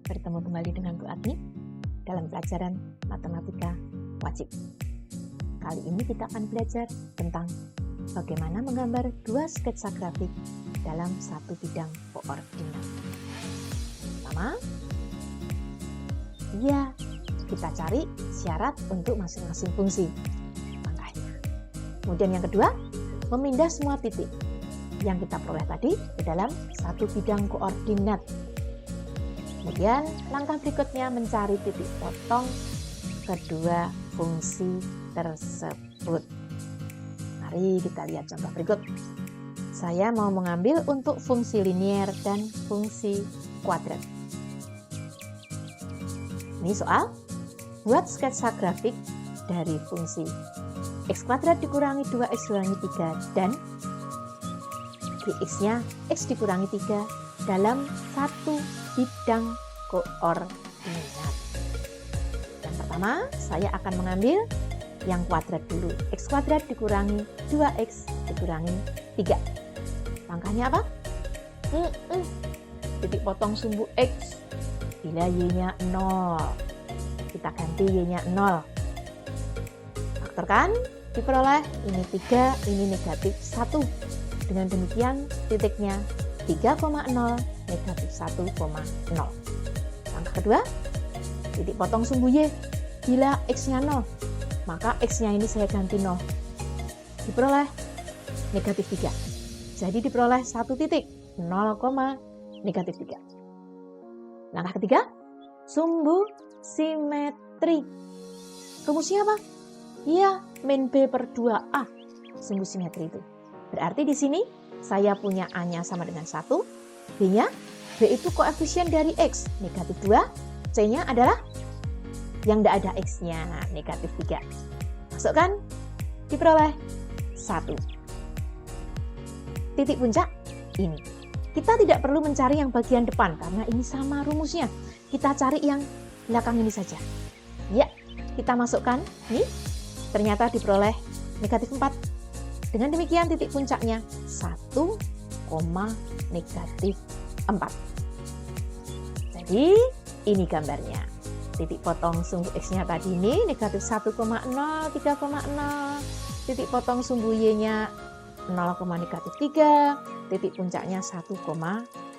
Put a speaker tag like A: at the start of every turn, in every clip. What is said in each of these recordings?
A: Bertemu kembali dengan Bu Agni dalam pelajaran matematika wajib. Kali ini kita akan belajar tentang bagaimana menggambar dua sketsa grafik dalam satu bidang koordinat. Pertama, kita cari syarat untuk masing-masing fungsi. Langkahnya. Kemudian yang kedua, memindah semua titik yang kita peroleh tadi ke dalam satu bidang koordinat. Kemudian langkah berikutnya mencari titik potong kedua fungsi tersebut. Mari kita lihat contoh berikut. Saya mau mengambil untuk fungsi linier dan fungsi kuadrat. Ini soal buat sketsa grafik dari fungsi x kuadrat dikurangi 2x dikurangi 3 dan dx-nya x dikurangi 3 dalam satu bidang koordinat. Yang pertama, saya akan mengambil yang kuadrat dulu. X kuadrat dikurangi 2x dikurangi 3. Langkahnya apa? Titik potong sumbu x. Bila y-nya 0, kita ganti y-nya 0. Faktorkan, diperoleh ini 3, ini negatif 1. Dengan demikian, titiknya 3,0 negatif 1,0. Langkah kedua, titik potong sumbu y. Bila x-nya 0, maka x-nya ini saya ganti 0. Diperoleh negatif 3. Jadi diperoleh 1 titik, 0, negatif 3. Langkah ketiga, sumbu simetri. Rumusnya apa? Ya, min B per 2A. Sumbu simetri itu. Berarti di sini saya punya A-nya sama dengan 1, B-nya, B itu koefisien dari X, negatif 2, C-nya adalah yang tidak ada X-nya, negatif 3. Masukkan, diperoleh 1. Titik puncak, ini. Kita tidak perlu mencari yang bagian depan, karena ini sama rumusnya. Kita cari yang belakang ini saja. Ya, kita masukkan, nih, ternyata diperoleh negatif 4. Dengan demikian titik puncaknya 1, negatif 4. Jadi ini gambarnya. Titik potong sumbu X-nya tadi ini negatif 1,0, 3,0. Titik potong sumbu Y-nya 0, negatif 3. Titik puncaknya 1,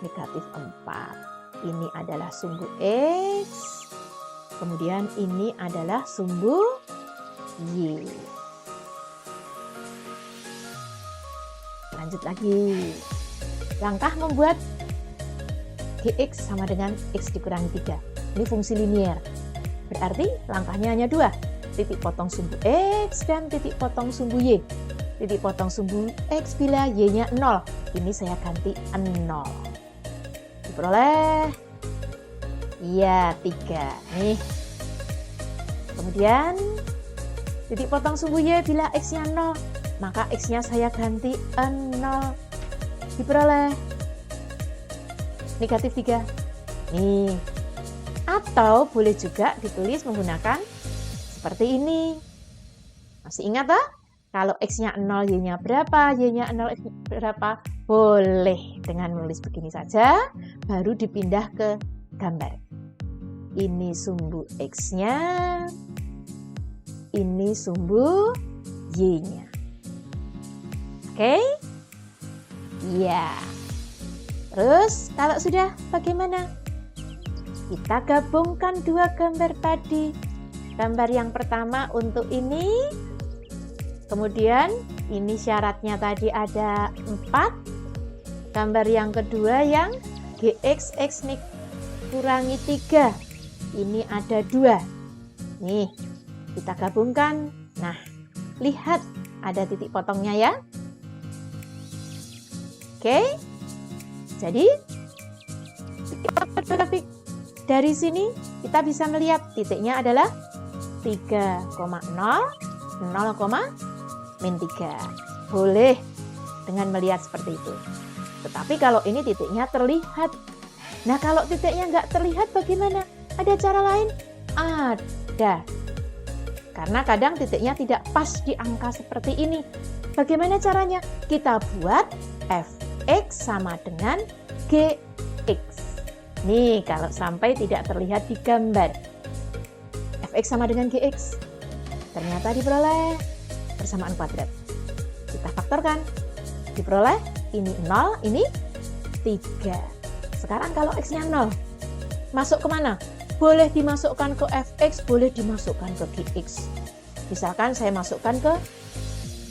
A: negatif 4. Ini adalah sumbu X. Kemudian ini adalah sumbu Y. Lanjut lagi. Langkah membuat gx sama dengan x dikurangi 3. Ini fungsi linier. Berarti langkahnya hanya 2. Titik potong sumbu x dan titik potong sumbu y. Titik potong sumbu x bila y-nya 0. Ini saya ganti 0. Diperoleh 3. Nih. Kemudian titik potong sumbu y bila x-nya 0. Maka X-nya saya ganti 0. Diperoleh negatif 3. Nih. Atau boleh juga ditulis menggunakan seperti ini. Masih ingat tak? Kalau X-nya 0, Y-nya berapa? Y-nya 0, X berapa? Boleh dengan menulis begini saja, baru dipindah ke gambar. Ini sumbu X-nya, ini sumbu Y-nya. Oke? Ya. Terus kalau sudah bagaimana? Kita gabungkan dua gambar tadi. Gambar yang pertama untuk ini. Kemudian ini syaratnya tadi ada 4. Gambar yang kedua yang gx x kurangi 3. Ini ada 2. Nih, kita gabungkan. Nah, lihat ada titik potongnya ya. Oke, jadi grafik dari sini kita bisa melihat titiknya adalah 3,0, 0,-3. Boleh dengan melihat seperti itu. Tetapi kalau ini titiknya terlihat. Nah, kalau titiknya nggak terlihat bagaimana? Ada cara lain? Ada. Karena kadang titiknya tidak pas di angka seperti ini. Bagaimana caranya? Kita buat f X sama dengan Gx. Nih, kalau sampai tidak terlihat di gambar. Fx sama dengan Gx. Ternyata diperoleh persamaan kuadrat. Kita faktorkan. Diperoleh ini 0, ini 3. Sekarang kalau x-nya 0, masuk kemana? Boleh dimasukkan ke Fx, boleh dimasukkan ke Gx. Misalkan saya masukkan ke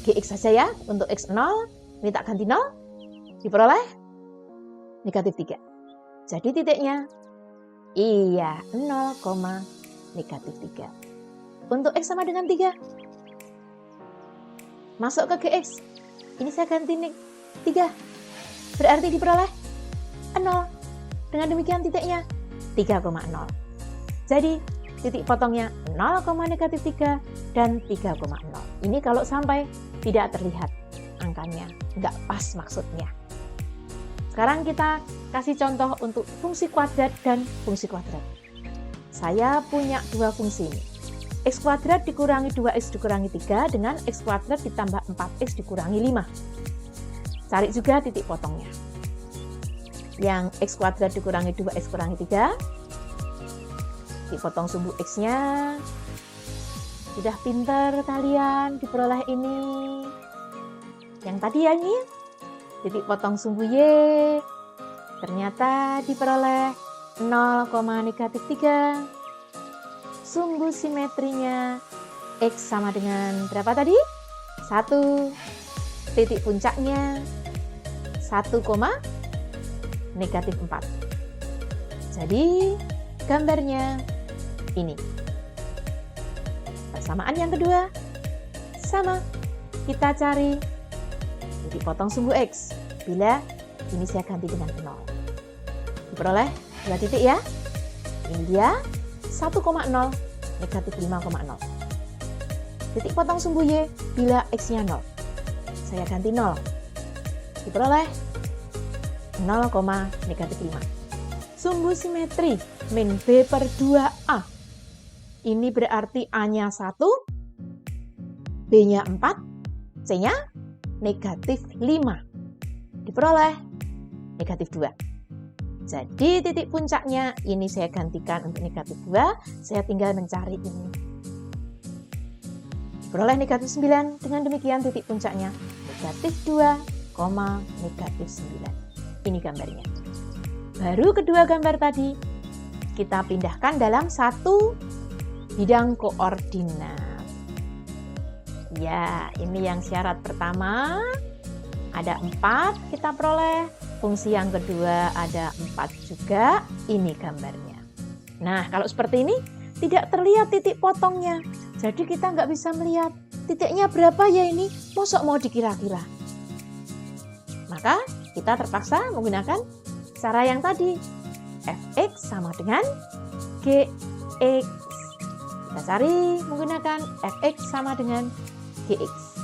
A: Gx saja ya, untuk x 0, ini tak ganti 0, diperoleh negatif 3. Jadi titiknya, iya 0, negatif 3. Untuk x sama dengan 3, masuk ke Gx, ini saya ganti 3, berarti diperoleh 0. Dengan demikian titiknya 3,0. Jadi titik potongnya 0, negatif 3 dan 3,0. Ini kalau sampai tidak terlihat angkanya, nggak pas maksudnya. Sekarang kita kasih contoh untuk fungsi kuadrat dan fungsi kuadrat. Saya punya dua fungsi ini. X kuadrat dikurangi 2x dikurangi 3 dengan x kuadrat ditambah 4x dikurangi 5. Cari juga titik potongnya. Yang x kuadrat dikurangi 2x kurangi 3, dipotong sumbu x-nya. Sudah pinter kalian diperoleh ini. Yang tadi ya ini, titik potong sumbu y, ternyata diperoleh 0, negatif 3. Sumbu simetrinya x sama dengan berapa tadi? 1. Titik puncaknya 1, negatif 4. Jadi gambarnya ini. Persamaan yang kedua sama. Kita cari titik potong sumbu x. Bila ini saya ganti dengan 0. Diperoleh 2 titik ya. Ini dia 1,0, negatif 5,0. Titik potong sumbu y bila x-nya 0. Saya ganti 0. Diperoleh 0, negatif 5. Sumbu simetri min b per 2a. Ini berarti a-nya 1, b-nya 4, c-nya negatif 5. Diperoleh negatif 2. Jadi titik puncaknya ini saya gantikan untuk negatif 2, saya tinggal mencari ini. Diperoleh negatif 9, dengan demikian titik puncaknya negatif 2, negatif 9. Ini gambarnya. Baru kedua gambar tadi kita pindahkan dalam satu bidang koordinat. Ya, ini yang syarat pertama. Ada 4 kita peroleh. Fungsi yang kedua ada 4 juga. Ini gambarnya. Nah, kalau seperti ini tidak terlihat titik potongnya. Jadi kita nggak bisa melihat titiknya berapa ya ini. Mosok mau dikira-kira. Maka kita terpaksa menggunakan cara yang tadi. Fx sama dengan Gx. Kita cari menggunakan Fx sama dengan Gx.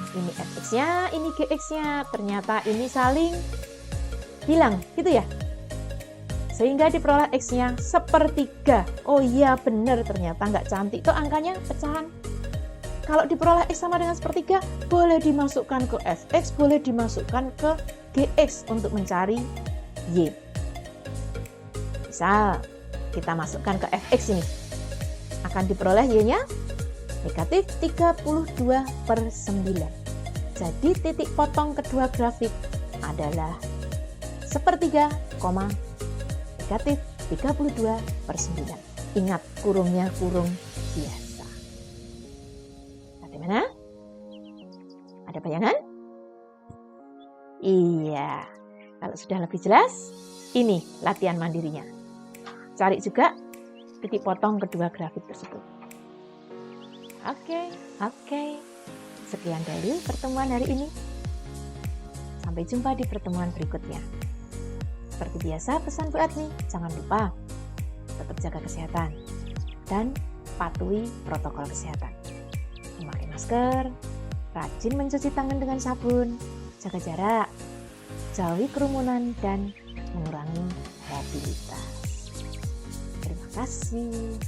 A: Ini Fx-nya, ini Gx-nya. Ternyata ini saling hilang, gitu ya. Sehingga diperoleh X-nya 1/3. Oh iya benar, ternyata nggak cantik. Itu angkanya pecahan. Kalau diperoleh X sama dengan 1/3, boleh dimasukkan ke Fx, boleh dimasukkan ke Gx untuk mencari Y. Misal, kita masukkan ke Fx ini. Akan diperoleh Y-nya negatif 32/9. Jadi titik potong kedua grafik adalah 1/3, negatif 32/9. Ingat, kurungnya kurung biasa. Bagaimana? Ada bayangan? Iya. Kalau sudah lebih jelas, ini latihan mandirinya. Cari juga titik potong kedua grafik tersebut. Oke. Sekian dari pertemuan hari ini. Sampai jumpa di pertemuan berikutnya. Seperti biasa, pesan Bu Adni, jangan lupa tetap jaga kesehatan dan patuhi protokol kesehatan. Memakai masker, rajin mencuci tangan dengan sabun, jaga jarak, jauhi kerumunan, dan mengurangi mobilitas. Terima kasih.